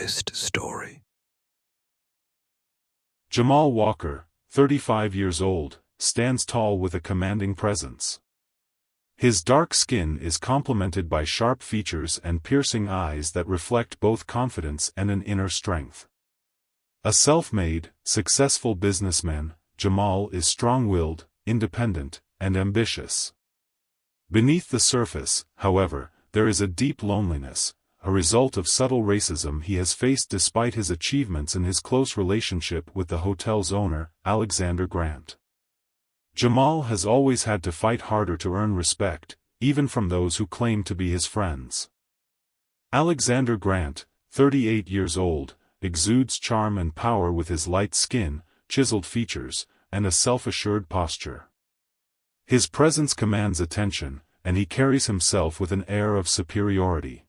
honest story. Jamal Walker, 35 years old, stands tall with a commanding presence. His dark skin is complemented by sharp features and piercing eyes that reflect both confidence and an inner strength. A self-made, successful businessman, Jamal is strong-willed, independent, and ambitious. Beneath the surface, however, there is a deep loneliness, a result of subtle racism he has faced despite his achievements in his close relationship with the hotel's owner, Alexander Grant. Jamal has always had to fight harder to earn respect, even from those who claim to be his friends. Alexander Grant, 38 years old, exudes charm and power with his light skin, chiseled features, and a self-assured posture. His presence commands attention, and he carries himself with an air of superiority.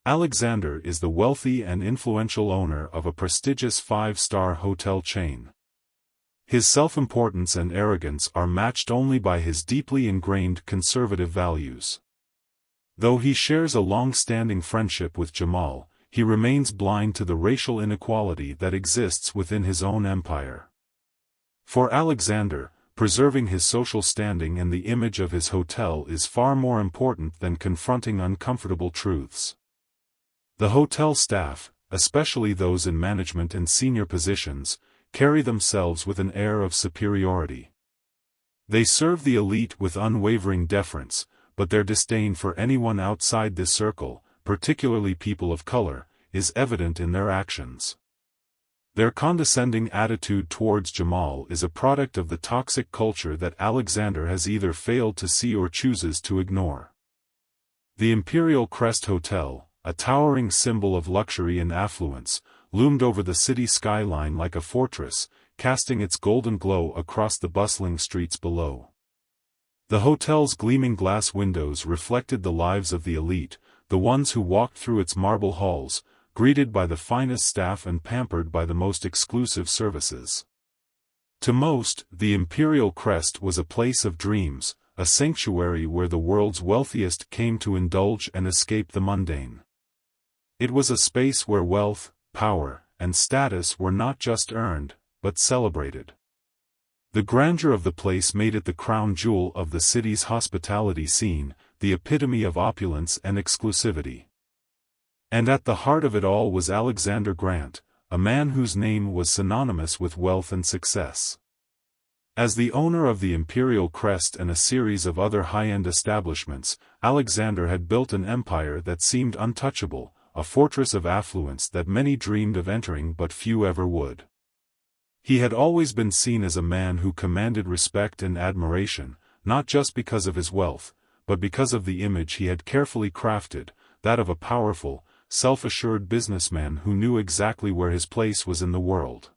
Alexander is the wealthy and influential owner of a prestigious five-star hotel chain. His self-importance and arrogance are matched only by his deeply ingrained conservative values. Though he shares a long-standing friendship with Jamal, he remains blind to the racial inequality that exists within his own empire. For Alexander, preserving his social standing and the image of his hotel is far more important than confronting uncomfortable truths. The hotel staff, especially those in management and senior positions, carry themselves with an air of superiority. They serve the elite with unwavering deference, but their disdain for anyone outside this circle, particularly people of color, is evident in their actions. Their condescending attitude towards Jamal is a product of the toxic culture that Alexander has either failed to see or chooses to ignore. The Imperial Crest Hotel, a towering symbol of luxury and affluence, loomed over the city skyline like a fortress, casting its golden glow across the bustling streets below. The hotel's gleaming glass windows reflected the lives of the elite, the ones who walked through its marble halls, greeted by the finest staff and pampered by the most exclusive services. To most, the Imperial Crest was a place of dreams, a sanctuary where the world's wealthiest came to indulge and escape the mundane. It was a space where wealth, power, and status were not just earned, but celebrated. The grandeur of the place made it the crown jewel of the city's hospitality scene, the epitome of opulence and exclusivity. And at the heart of it all was Alexander Grant, a man whose name was synonymous with wealth and success. As the owner of the Imperial Crest and a series of other high-end establishments, Alexander had built an empire that seemed untouchable, a fortress of affluence that many dreamed of entering but few ever would. He had always been seen as a man who commanded respect and admiration, not just because of his wealth, but because of the image he had carefully crafted, that of a powerful, self-assured businessman who knew exactly where his place was in the world.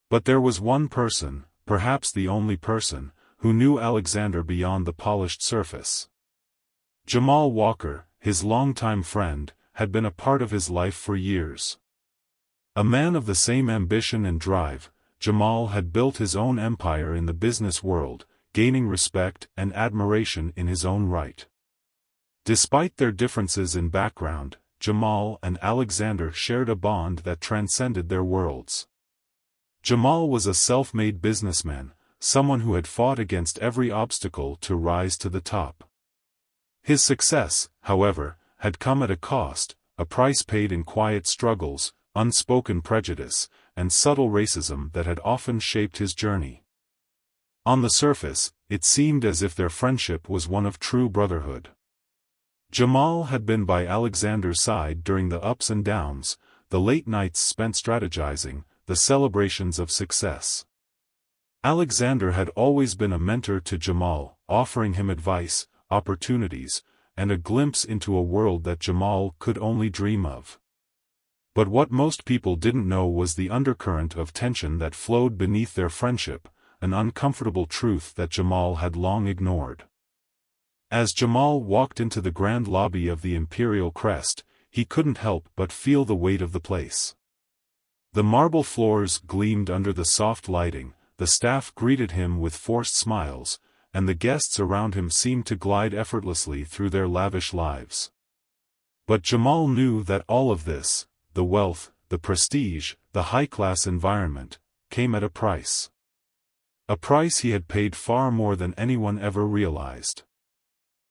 But there was one person, perhaps the only person, who knew Alexander beyond the polished surface. Jamal Walker, his longtime friend, had been a part of his life for years. A man of the same ambition and drive, Jamal had built his own empire in the business world, gaining respect and admiration in his own right. Despite their differences in background, Jamal and Alexander shared a bond that transcended their worlds. Jamal was a self-made businessman, someone who had fought against every obstacle to rise to the top. His success, however, had come at a cost, a price paid in quiet struggles, unspoken prejudice, and subtle racism that had often shaped his journey. On the surface, it seemed as if their friendship was one of true brotherhood. Jamal had been by Alexander's side during the ups and downs, the late nights spent strategizing, the celebrations of success. Alexander had always been a mentor to Jamal, offering him advice, opportunities, and a glimpse into a world that Jamal could only dream of. But what most people didn't know was the undercurrent of tension that flowed beneath their friendship, an uncomfortable truth that Jamal had long ignored. As Jamal walked into the grand lobby of the Imperial Crest, he couldn't help but feel the weight of the place. The marble floors gleamed under the soft lighting, the staff greeted him with forced smiles, and the guests around him seemed to glide effortlessly through their lavish lives. But Jamal knew that all of this, the wealth, the prestige, the high-class environment, came at a price. A price he had paid far more than anyone ever realized.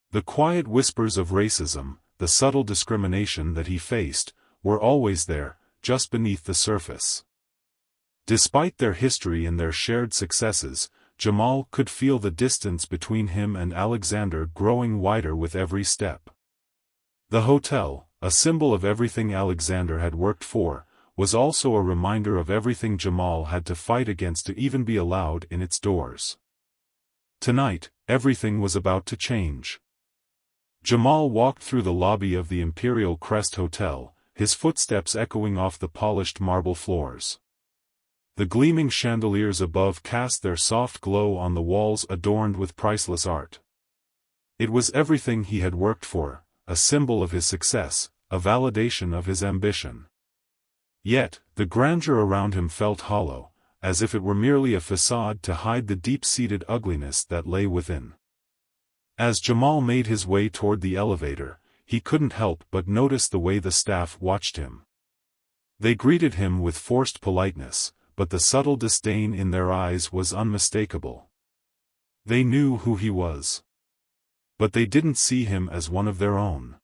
The quiet whispers of racism, the subtle discrimination that he faced, were always there, just beneath the surface. Despite their history and their shared successes, Jamal could feel the distance between him and Alexander growing wider with every step. The hotel, a symbol of everything Alexander had worked for, was also a reminder of everything Jamal had to fight against to even be allowed in its doors. Tonight, everything was about to change. Jamal walked through the lobby of the Imperial Crest Hotel, his footsteps echoing off the polished marble floors. The gleaming chandeliers above cast their soft glow on the walls adorned with priceless art. It was everything he had worked for, a symbol of his success, a validation of his ambition. Yet, the grandeur around him felt hollow, as if it were merely a facade to hide the deep-seated ugliness that lay within. As Jamal made his way toward the elevator, he couldn't help but notice the way the staff watched him. They greeted him with forced politeness, but the subtle disdain in their eyes was unmistakable. They knew who he was. But they didn't see him as one of their own.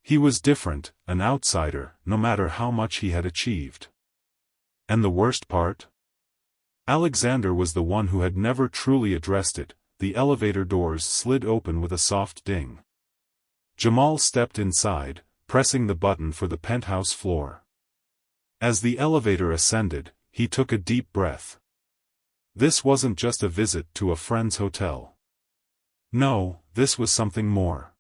He was different, an outsider, no matter how much he had achieved. And the worst part? Alexander was the one who had never truly addressed it. The elevator doors slid open with a soft ding. Jamal stepped inside, pressing the button for the penthouse floor. As the elevator ascended, he took a deep breath. This wasn't just a visit to a friend's hotel. No, this was something more.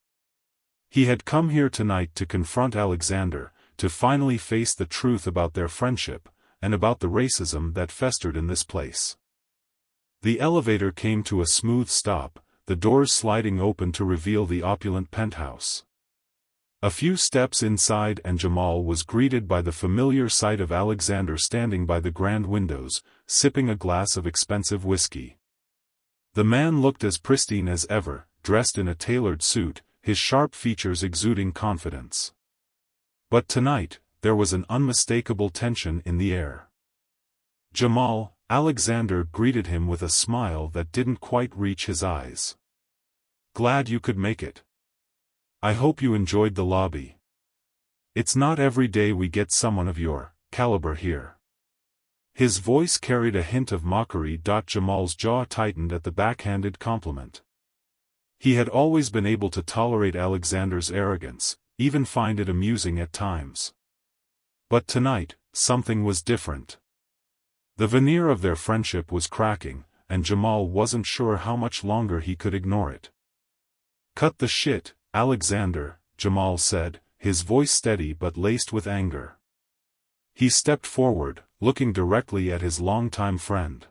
He had come here tonight to confront Alexander, to finally face the truth about their friendship, and about the racism that festered in this place. The elevator came to a smooth stop, the doors sliding open to reveal the opulent penthouse. A few steps inside and Jamal was greeted by the familiar sight of Alexander standing by the grand windows, sipping a glass of expensive whiskey. The man looked as pristine as ever, dressed in a tailored suit, his sharp features exuding confidence. But tonight, there was an unmistakable tension in the air. Jamal, Alexander greeted him with a smile that didn't quite reach his eyes. "Glad you could make it. I hope you enjoyed the lobby. It's not every day we get someone of your caliber here." His voice carried a hint of mockery. Jamal's jaw tightened at the backhanded compliment. He had always been able to tolerate Alexander's arrogance, even find it amusing at times. But tonight, something was different. The veneer of their friendship was cracking, and Jamal wasn't sure how much longer he could ignore it. "Cut the shit, Alexander," Jamal said, his voice steady but laced with anger. He stepped forward, looking directly at his longtime friend.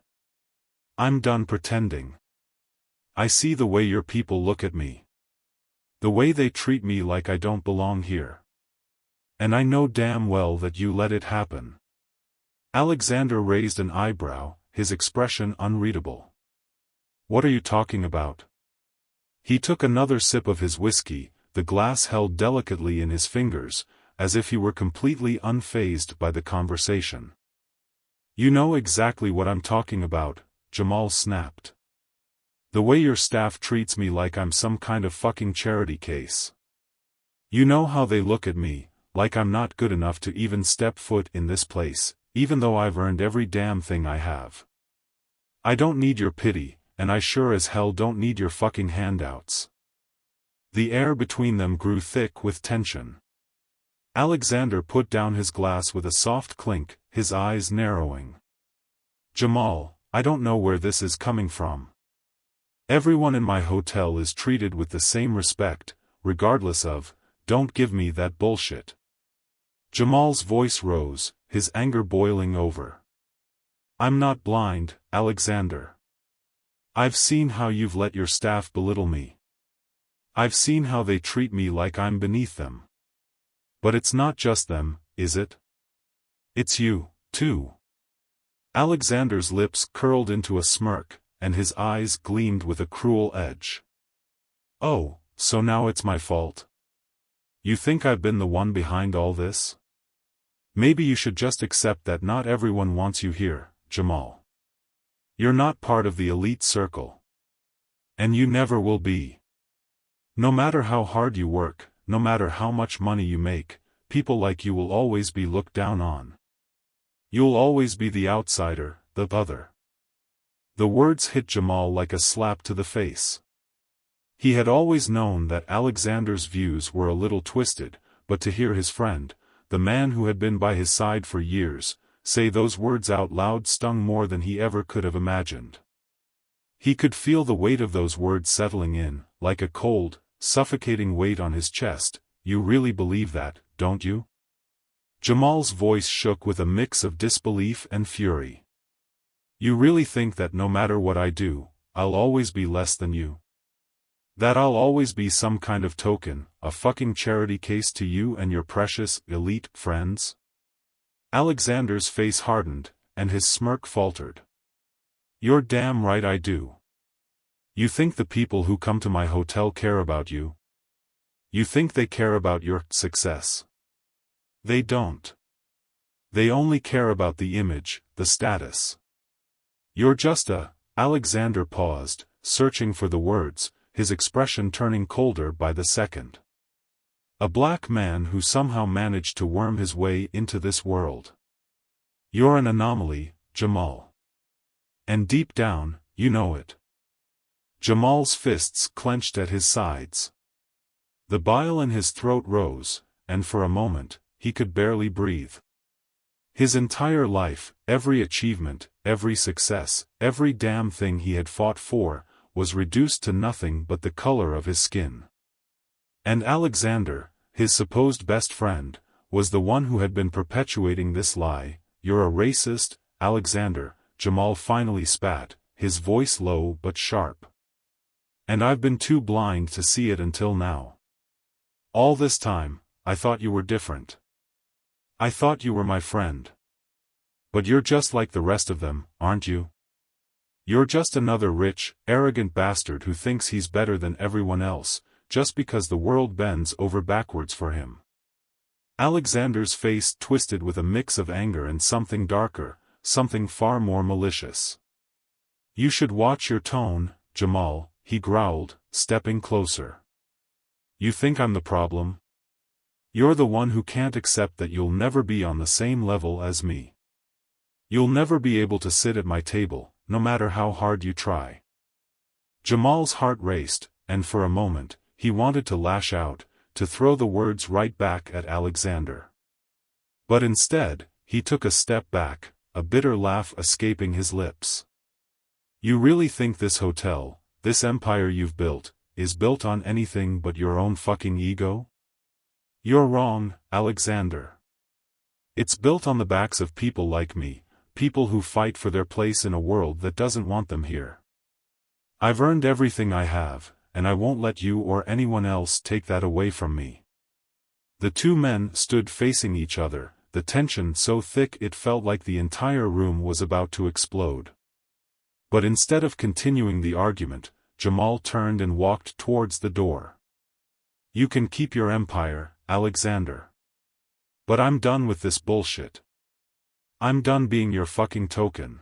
"I'm done pretending. I see the way your people look at me. The way they treat me like I don't belong here. And I know damn well that you let it happen." Alexander raised an eyebrow, his expression unreadable. "What are you talking about?" He took another sip of his whiskey, the glass held delicately in his fingers, as if he were completely unfazed by the conversation. "You know exactly what I'm talking about," Jamal snapped. "The way your staff treats me like I'm some kind of fucking charity case. You know how they look at me, like I'm not good enough to even step foot in this place, even though I've earned every damn thing I have. I don't need your pity, and I sure as hell don't need your fucking handouts." The air between them grew thick with tension. Alexander put down his glass with a soft clink, his eyes narrowing. "Jamal, I don't know where this is coming from. Everyone in my hotel is treated with the same respect, regardless of, don't give me that bullshit." Jamal's voice rose, his anger boiling over. "I'm not blind, Alexander. I've seen how you've let your staff belittle me. I've seen how they treat me like I'm beneath them. But it's not just them, is it? It's you, too." Alexander's lips curled into a smirk, and his eyes gleamed with a cruel edge. "Oh, so now it's my fault? You think I've been the one behind all this?" Maybe you should just accept that not everyone wants you here, Jamal. You're not part of the elite circle. And you never will be. No matter how hard you work, no matter how much money you make, people like you will always be looked down on. You'll always be the outsider, the other. The words hit Jamal like a slap to the face. He had always known that Alexander's views were a little twisted, but to hear his friend, the man who had been by his side for years, say those words out loud stung more than he ever could have imagined. He could feel the weight of those words settling in, like a cold, suffocating weight on his chest. You really believe that, don't you? Jamal's voice shook with a mix of disbelief and fury. You really think that no matter what I do, I'll always be less than you? That I'll always be some kind of token, a fucking charity case to you and your precious, elite friends? Alexander's face hardened, and his smirk faltered. You're damn right I do. You think the people who come to my hotel care about you? You think they care about your success? They don't. They only care about the image, the status. You're just a— Alexander paused, searching for the words, his expression turning colder by the second. A black man who somehow managed to worm his way into this world. You're an anomaly, Jamal. And deep down, you know it. Jamal's fists clenched at his sides. The bile in his throat rose, and for a moment, he could barely breathe. His entire life, every achievement, every success, every damn thing he had fought for, was reduced to nothing but the color of his skin. And Alexander, his supposed best friend, was the one who had been perpetuating this lie. You're a racist, Alexander, Jamal finally spat, his voice low but sharp. And I've been too blind to see it until now. All this time, I thought you were different. I thought you were my friend. But you're just like the rest of them, aren't you? You're just another rich, arrogant bastard who thinks he's better than everyone else, just because the world bends over backwards for him. Alexander's face twisted with a mix of anger and something darker, something far more malicious. You should watch your tone, Jamal, he growled, stepping closer. You think I'm the problem? You're the one who can't accept that you'll never be on the same level as me. You'll never be able to sit at my table, no matter how hard you try. Jamal's heart raced, and for a moment, he wanted to lash out, to throw the words right back at Alexander. But instead, he took a step back, a bitter laugh escaping his lips. You really think this hotel, this empire you've built, is built on anything but your own fucking ego? You're wrong, Alexander. It's built on the backs of people like me, people who fight for their place in a world that doesn't want them here. I've earned everything I have, and I won't let you or anyone else take that away from me. The two men stood facing each other, the tension so thick it felt like the entire room was about to explode. But instead of continuing the argument, Jamal turned and walked towards the door. You can keep your empire, Alexander. But I'm done with this bullshit. I'm done being your fucking token.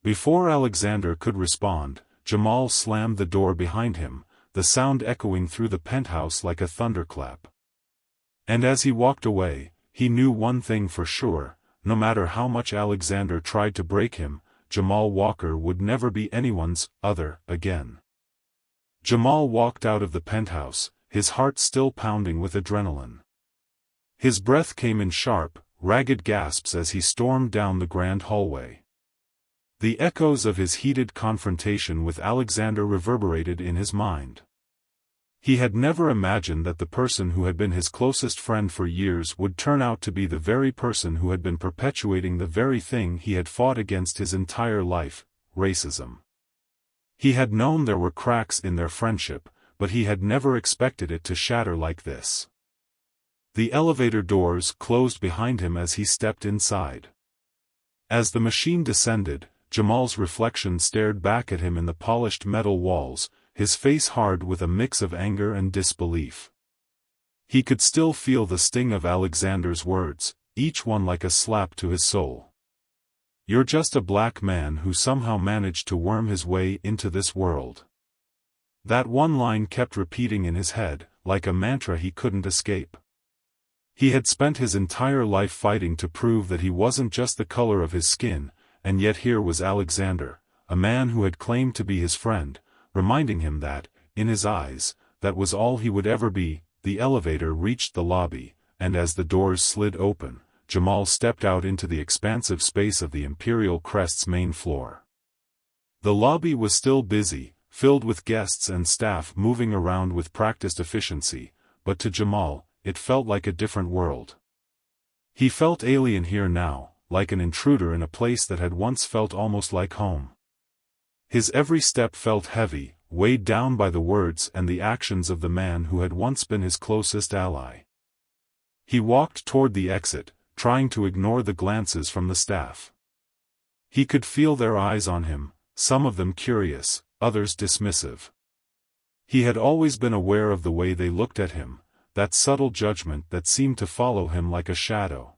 Before Alexander could respond, Jamal slammed the door behind him, the sound echoing through the penthouse like a thunderclap. And as he walked away, he knew one thing for sure: no matter how much Alexander tried to break him, Jamal Walker would never be anyone's other again. Jamal walked out of the penthouse, his heart still pounding with adrenaline. His breath came in sharp, ragged gasps as he stormed down the grand hallway. The echoes of his heated confrontation with Alexander reverberated in his mind. He had never imagined that the person who had been his closest friend for years would turn out to be the very person who had been perpetuating the very thing he had fought against his entire life: racism. He had known there were cracks in their friendship, but he had never expected it to shatter like this. The elevator doors closed behind him as he stepped inside. As the machine descended, Jamal's reflection stared back at him in the polished metal walls, his face hard with a mix of anger and disbelief. He could still feel the sting of Alexander's words: each one like a slap to his soul. You're just a black man who somehow managed to worm his way into this world. That one line kept repeating in his head, like a mantra he couldn't escape. He had spent his entire life fighting to prove that he wasn't just the color of his skin, and yet here was Alexander, a man who had claimed to be his friend, reminding him that, in his eyes, that was all he would ever be. The elevator reached the lobby, and as the doors slid open, Jamal stepped out into the expansive space of the Imperial Crest's main floor. The lobby was still busy, filled with guests and staff moving around with practiced efficiency, but to Jamal, it felt like a different world. He felt alien here now, like an intruder in a place that had once felt almost like home. His every step felt heavy, weighed down by the words and the actions of the man who had once been his closest ally. He walked toward the exit, trying to ignore the glances from the staff. He could feel their eyes on him, some of them curious, others dismissive. He had always been aware of the way they looked at him, that subtle judgment that seemed to follow him like a shadow.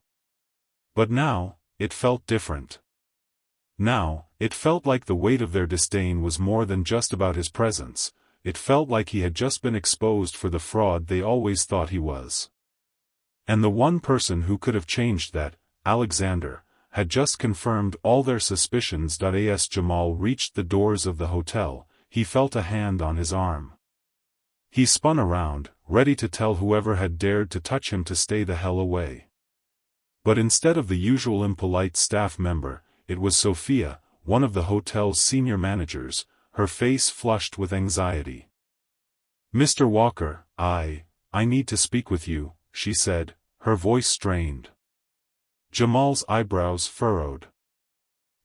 But now, it felt different. Now, it felt like the weight of their disdain was more than just about his presence. It felt like he had just been exposed for the fraud they always thought he was. And the one person who could have changed that, Alexander, had just confirmed all their suspicions. As Jamal reached the doors of the hotel, he felt a hand on his arm. He spun around, ready to tell whoever had dared to touch him to stay the hell away. But instead of the usual impolite staff member, it was Sophia, one of the hotel's senior managers, her face flushed with anxiety. "Mr. Walker, I need to speak with you," she said, her voice strained. Jamal's eyebrows furrowed.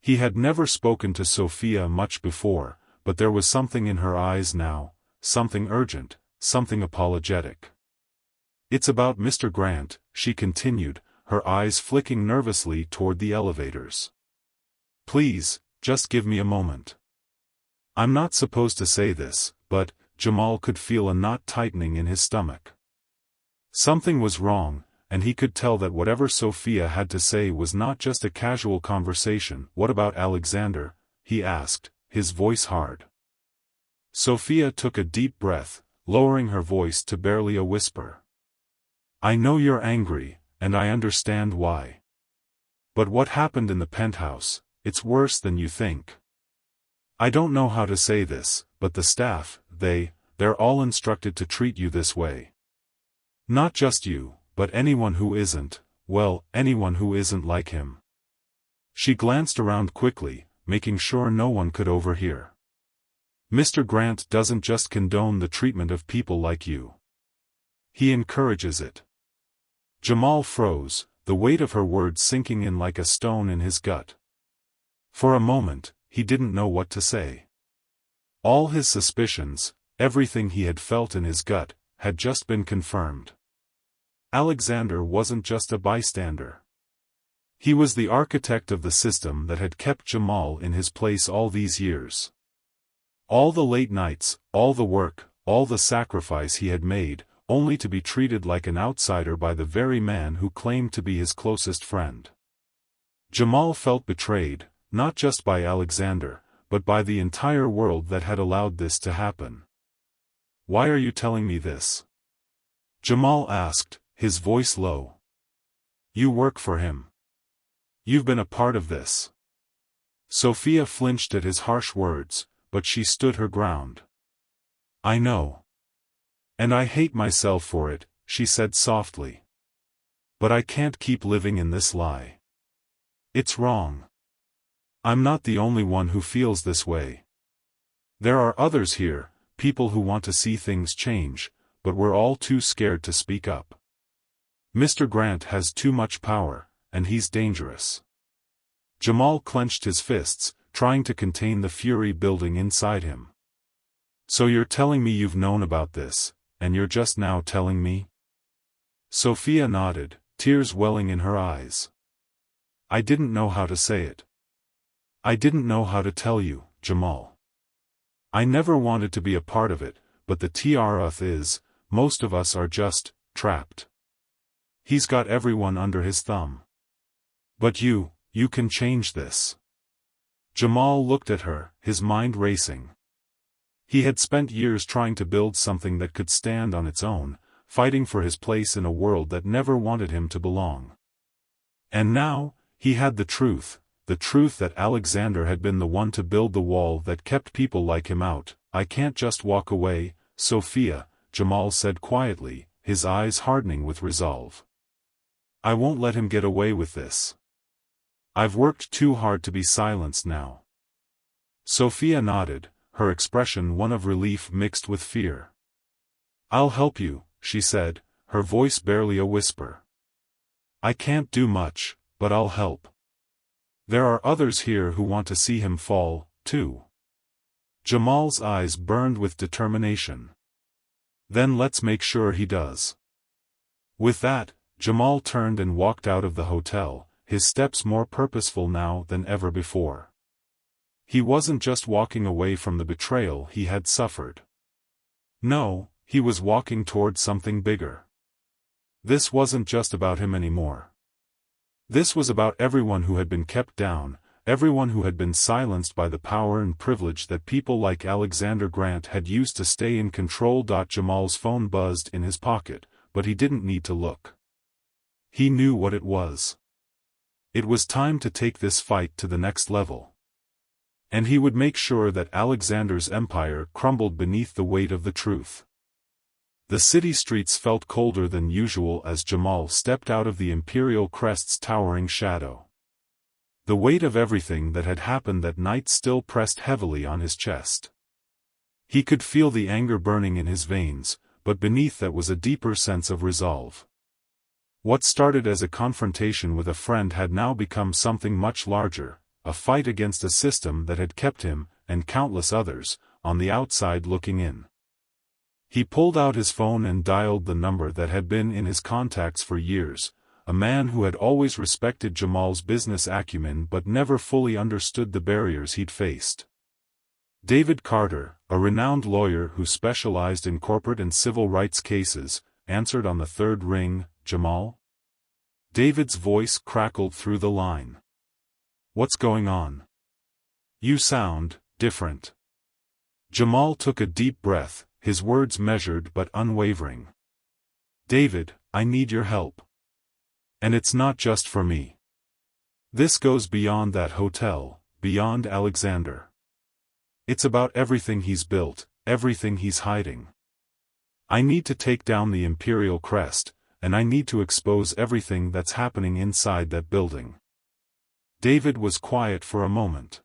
He had never spoken to Sophia much before, but there was something in her eyes now, something urgent, something apologetic. "It's about Mr. Grant," she continued, her eyes flicking nervously toward the elevators. "Please, just give me a moment. I'm not supposed to say this, but," Jamal could feel a knot tightening in his stomach. Something was wrong, and he could tell that whatever Sophia had to say was not just a casual conversation. "What about Alexander?" he asked, his voice hard. Sophia took a deep breath, lowering her voice to barely a whisper. "I know you're angry, and I understand why. But what happened in the penthouse, it's worse than you think. I don't know how to say this, but the staff, they're all instructed to treat you this way. Not just you, but anyone who isn't, well, anyone who isn't like him." She glanced around quickly, making sure no one could overhear. "Mr. Grant doesn't just condone the treatment of people like you. He encourages it." Jamal froze, the weight of her words sinking in like a stone in his gut. For a moment, he didn't know what to say. All his suspicions, everything he had felt in his gut, had just been confirmed. Alexander wasn't just a bystander. He was the architect of the system that had kept Jamal in his place all these years. All the late nights, all the work, all the sacrifice he had made, only to be treated like an outsider by the very man who claimed to be his closest friend. Jamal felt betrayed, not just by Alexander, but by the entire world that had allowed this to happen. "Why are you telling me this?" Jamal asked, his voice low. "You work for him. You've been a part of this." Sophia flinched at his harsh words, but she stood her ground. "I know. And I hate myself for it," she said softly. "But I can't keep living in this lie. It's wrong. I'm not the only one who feels this way. There are others here, people who want to see things change, but we're all too scared to speak up. Mr. Grant has too much power, and he's dangerous." Jamal clenched his fists, trying to contain the fury building inside him. "So you're telling me you've known about this, and you're just now telling me?" Sophia nodded, tears welling in her eyes. "I didn't know how to say it. I didn't know how to tell you, Jamal. I never wanted to be a part of it, but the truth is, most of us are just trapped." He's got everyone under his thumb. But you can change this. Jamal looked at her, his mind racing. He had spent years trying to build something that could stand on its own, fighting for his place in a world that never wanted him to belong. And now, he had the truth that Alexander had been the one to build the wall that kept people like him out. I can't just walk away, Sophia, Jamal said quietly, his eyes hardening with resolve. I won't let him get away with this. I've worked too hard to be silenced now. Sophia nodded, her expression one of relief mixed with fear. I'll help you, she said, her voice barely a whisper. I can't do much, but I'll help. There are others here who want to see him fall, too. Jamal's eyes burned with determination. Then let's make sure he does. With that, Jamal turned and walked out of the hotel, his steps more purposeful now than ever before. He wasn't just walking away from the betrayal he had suffered. No, he was walking toward something bigger. This wasn't just about him anymore. This was about everyone who had been kept down, everyone who had been silenced by the power and privilege that people like Alexander Grant had used to stay in control. Jamal's phone buzzed in his pocket, but he didn't need to look. He knew what it was. It was time to take this fight to the next level. And he would make sure that Alexander's empire crumbled beneath the weight of the truth. The city streets felt colder than usual as Jamal stepped out of the Imperial Crest's towering shadow. The weight of everything that had happened that night still pressed heavily on his chest. He could feel the anger burning in his veins, but beneath that was a deeper sense of resolve. What started as a confrontation with a friend had now become something much larger, a fight against a system that had kept him, and countless others, on the outside looking in. He pulled out his phone and dialed the number that had been in his contacts for years, a man who had always respected Jamal's business acumen but never fully understood the barriers he'd faced. David Carter, a renowned lawyer who specialized in corporate and civil rights cases, answered on the third ring. Jamal? David's voice crackled through the line. What's going on? You sound different. Jamal took a deep breath, his words measured but unwavering. David, I need your help. And it's not just for me. This goes beyond that hotel, beyond Alexander. It's about everything he's built, everything he's hiding. I need to take down the Imperial Crest, and I need to expose everything that's happening inside that building. David was quiet for a moment.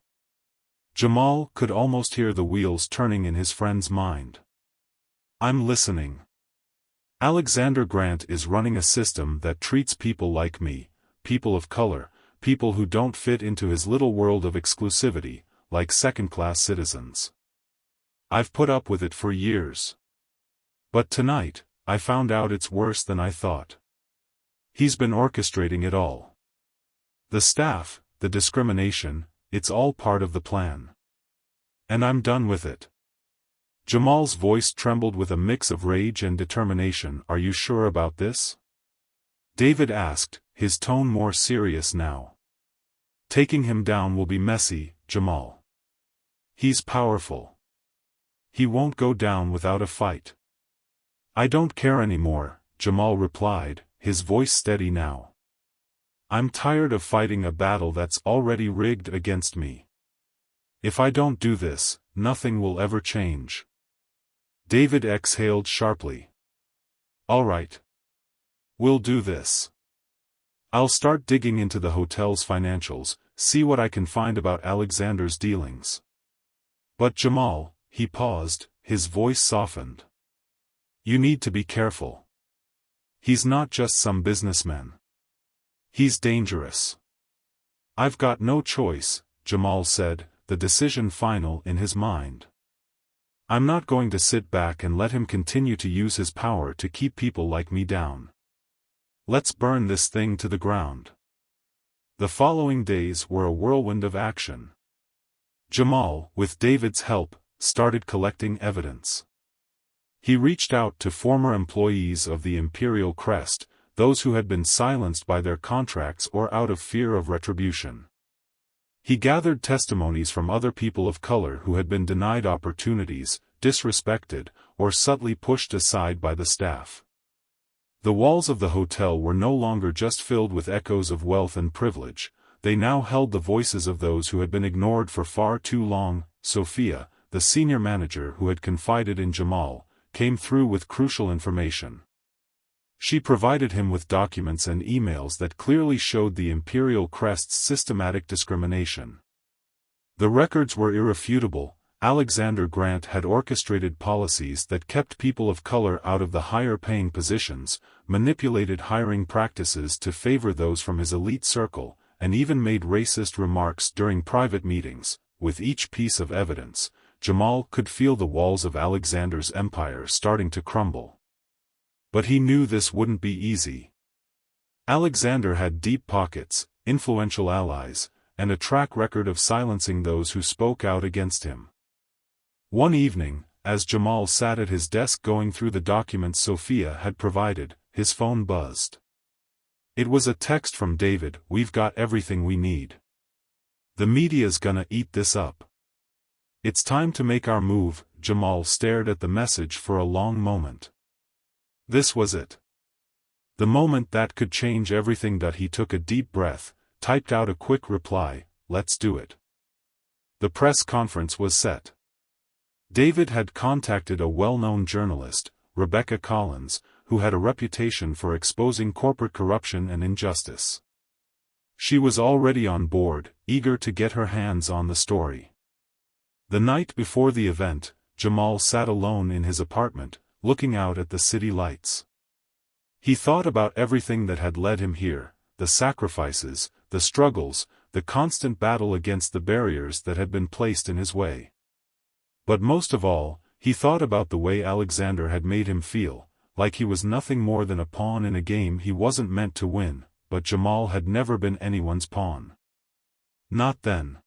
Jamal could almost hear the wheels turning in his friend's mind. I'm listening. Alexander Grant is running a system that treats people like me, people of color, people who don't fit into his little world of exclusivity, like second-class citizens. I've put up with it for years. But tonight, I found out it's worse than I thought. He's been orchestrating it all. The staff, the discrimination, it's all part of the plan. And I'm done with it. Jamal's voice trembled with a mix of rage and determination. Are you sure about this? David asked, his tone more serious now. Taking him down will be messy, Jamal. He's powerful. He won't go down without a fight. I don't care anymore, Jamal replied, his voice steady now. I'm tired of fighting a battle that's already rigged against me. If I don't do this, nothing will ever change. David exhaled sharply. All right. We'll do this. I'll start digging into the hotel's financials, see what I can find about Alexander's dealings. But Jamal, he paused, his voice softened. You need to be careful. He's not just some businessman. He's dangerous. I've got no choice, Jamal said, the decision final in his mind. I'm not going to sit back and let him continue to use his power to keep people like me down. Let's burn this thing to the ground. The following days were a whirlwind of action. Jamal, with David's help, started collecting evidence. He reached out to former employees of the Imperial Crest, those who had been silenced by their contracts or out of fear of retribution. He gathered testimonies from other people of color who had been denied opportunities, disrespected, or subtly pushed aside by the staff. The walls of the hotel were no longer just filled with echoes of wealth and privilege, they now held the voices of those who had been ignored for far too long. Sophia, the senior manager who had confided in Jamal, came through with crucial information. She provided him with documents and emails that clearly showed the Imperial Crest's systematic discrimination. The records were irrefutable. Alexander Grant had orchestrated policies that kept people of color out of the higher-paying positions, manipulated hiring practices to favor those from his elite circle, and even made racist remarks during private meetings. With each piece of evidence, Jamal could feel the walls of Alexander's empire starting to crumble. But he knew this wouldn't be easy. Alexander had deep pockets, influential allies, and a track record of silencing those who spoke out against him. One evening, as Jamal sat at his desk going through the documents Sophia had provided, his phone buzzed. It was a text from David. "We've got everything we need. The media's gonna eat this up. It's time to make our move." Jamal stared at the message for a long moment. This was it. The moment that could change everything. He took a deep breath, typed out a quick reply, "Let's do it." The press conference was set. David had contacted a well-known journalist, Rebecca Collins, who had a reputation for exposing corporate corruption and injustice. She was already on board, eager to get her hands on the story. The night before the event, Jamal sat alone in his apartment, looking out at the city lights. He thought about everything that had led him here, the sacrifices, the struggles, the constant battle against the barriers that had been placed in his way. But most of all, he thought about the way Alexander had made him feel, like he was nothing more than a pawn in a game he wasn't meant to win. But Jamal had never been anyone's pawn. Not then.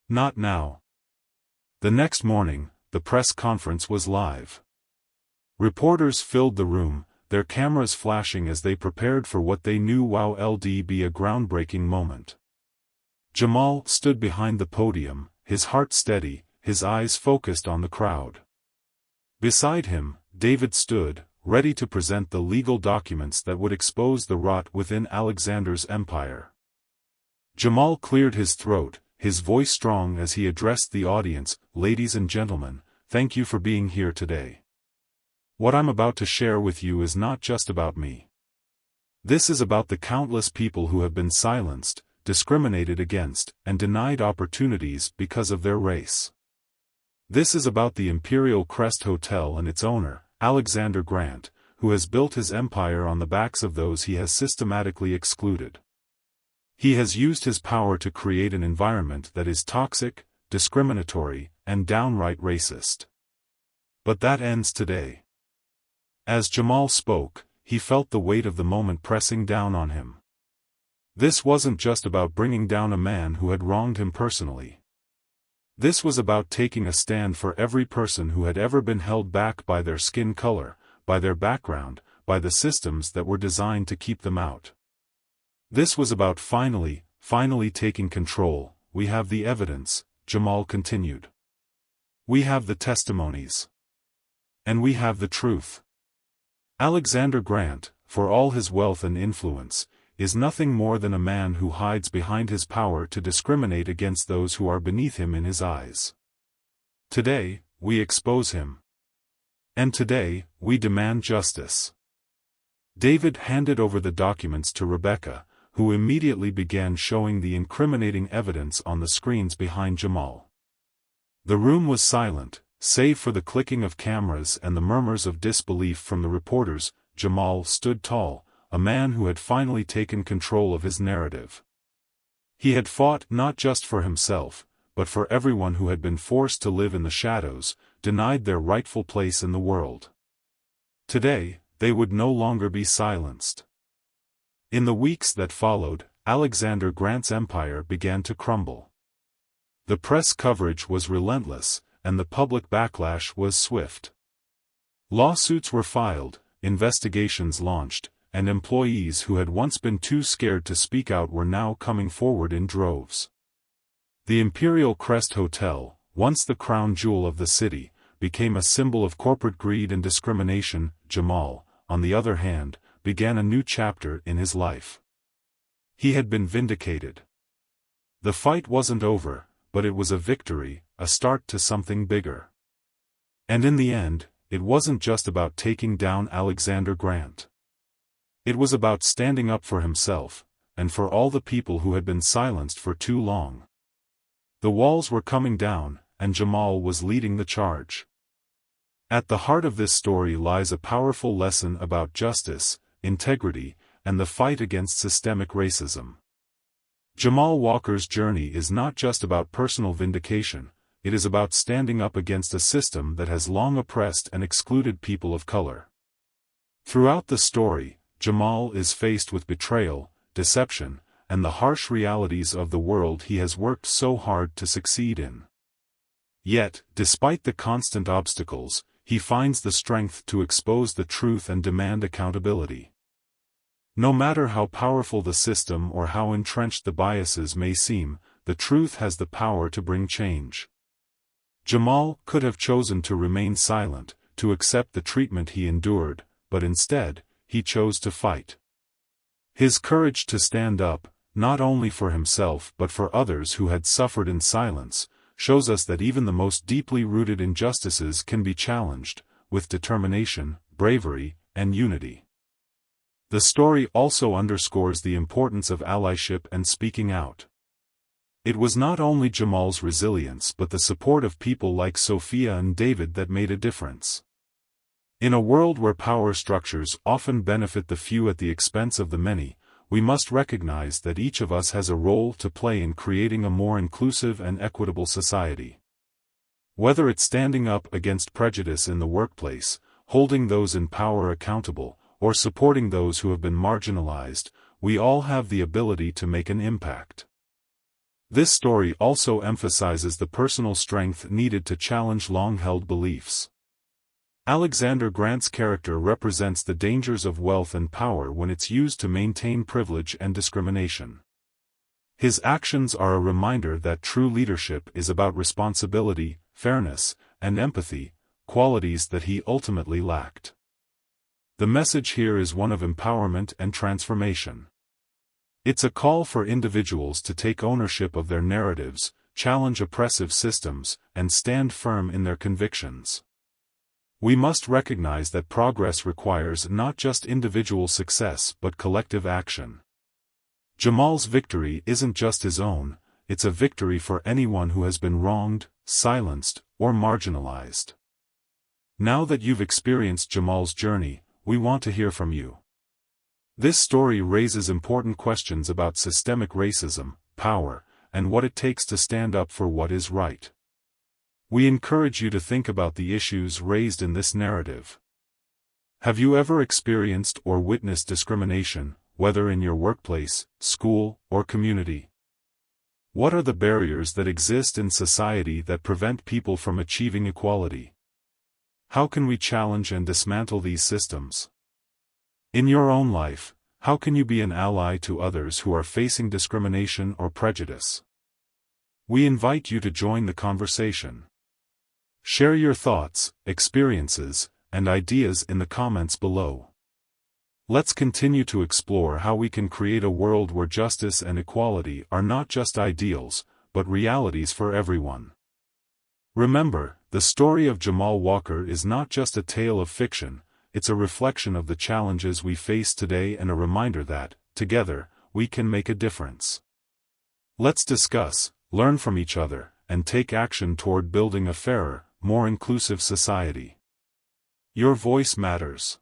Not now. The next morning, the press conference was live. Reporters filled the room, their cameras flashing as they prepared for what they knew would be a groundbreaking moment. Jamal stood behind the podium, his heart steady, his eyes focused on the crowd. Beside him, David stood, ready to present the legal documents that would expose the rot within Alexander's empire. Jamal cleared his throat, his voice strong as he addressed the audience. "Ladies and gentlemen, thank you for being here today. What I'm about to share with you is not just about me. This is about the countless people who have been silenced, discriminated against, and denied opportunities because of their race. This is about the Imperial Crest Hotel and its owner, Alexander Grant, who has built his empire on the backs of those he has systematically excluded. He has used his power to create an environment that is toxic, discriminatory, and downright racist. But that ends today." As Jamal spoke, he felt the weight of the moment pressing down on him. This wasn't just about bringing down a man who had wronged him personally. This was about taking a stand for every person who had ever been held back by their skin color, by their background, by the systems that were designed to keep them out. This was about finally taking control. "We have the evidence," Jamal continued. "We have the testimonies. And we have the truth. Alexander Grant, for all his wealth and influence, is nothing more than a man who hides behind his power to discriminate against those who are beneath him in his eyes. Today, we expose him. And today, we demand justice." David handed over the documents to Rebecca, who immediately began showing the incriminating evidence on the screens behind Jamal. The room was silent, save for the clicking of cameras and the murmurs of disbelief from the reporters. Jamal stood tall, a man who had finally taken control of his narrative. He had fought not just for himself, but for everyone who had been forced to live in the shadows, denied their rightful place in the world. Today, they would no longer be silenced. In the weeks that followed, Alexander Grant's empire began to crumble. The press coverage was relentless, and the public backlash was swift. Lawsuits were filed, investigations launched, and employees who had once been too scared to speak out were now coming forward in droves. The Imperial Crest Hotel, once the crown jewel of the city, became a symbol of corporate greed and discrimination. Jamal, on the other hand, began a new chapter in his life. He had been vindicated. The fight wasn't over, but it was a victory, a start to something bigger. And in the end, it wasn't just about taking down Alexander Grant. It was about standing up for himself, and for all the people who had been silenced for too long. The walls were coming down, and Jamal was leading the charge. At the heart of this story lies a powerful lesson about justice, integrity, and the fight against systemic racism. Jamal Walker's journey is not just about personal vindication, it is about standing up against a system that has long oppressed and excluded people of color. Throughout the story, Jamal is faced with betrayal, deception, and the harsh realities of the world he has worked so hard to succeed in. Yet, despite the constant obstacles, he finds the strength to expose the truth and demand accountability. No matter how powerful the system or how entrenched the biases may seem, the truth has the power to bring change. Jamal could have chosen to remain silent, to accept the treatment he endured, but instead, he chose to fight. His courage to stand up, not only for himself but for others who had suffered in silence, shows us that even the most deeply rooted injustices can be challenged, with determination, bravery, and unity. The story also underscores the importance of allyship and speaking out. It was not only Jamal's resilience but the support of people like Sophia and David that made a difference. In a world where power structures often benefit the few at the expense of the many, we must recognize that each of us has a role to play in creating a more inclusive and equitable society. Whether it's standing up against prejudice in the workplace, holding those in power accountable, or supporting those who have been marginalized, we all have the ability to make an impact. This story also emphasizes the personal strength needed to challenge long-held beliefs. Alexander Grant's character represents the dangers of wealth and power when it's used to maintain privilege and discrimination. His actions are a reminder that true leadership is about responsibility, fairness, and empathy, qualities that he ultimately lacked. The message here is one of empowerment and transformation. It's a call for individuals to take ownership of their narratives, challenge oppressive systems, and stand firm in their convictions. We must recognize that progress requires not just individual success but collective action. Jamal's victory isn't just his own, it's a victory for anyone who has been wronged, silenced, or marginalized. Now that you've experienced Jamal's journey, we want to hear from you. This story raises important questions about systemic racism, power, and what it takes to stand up for what is right. We encourage you to think about the issues raised in this narrative. Have you ever experienced or witnessed discrimination, whether in your workplace, school, or community? What are the barriers that exist in society that prevent people from achieving equality? How can we challenge and dismantle these systems? In your own life, how can you be an ally to others who are facing discrimination or prejudice? We invite you to join the conversation. Share your thoughts, experiences, and ideas in the comments below. Let's continue to explore how we can create a world where justice and equality are not just ideals, but realities for everyone. Remember, the story of Jamal Walker is not just a tale of fiction, it's a reflection of the challenges we face today and a reminder that, together, we can make a difference. Let's discuss, learn from each other, and take action toward building a fairer, more inclusive society. Your voice matters.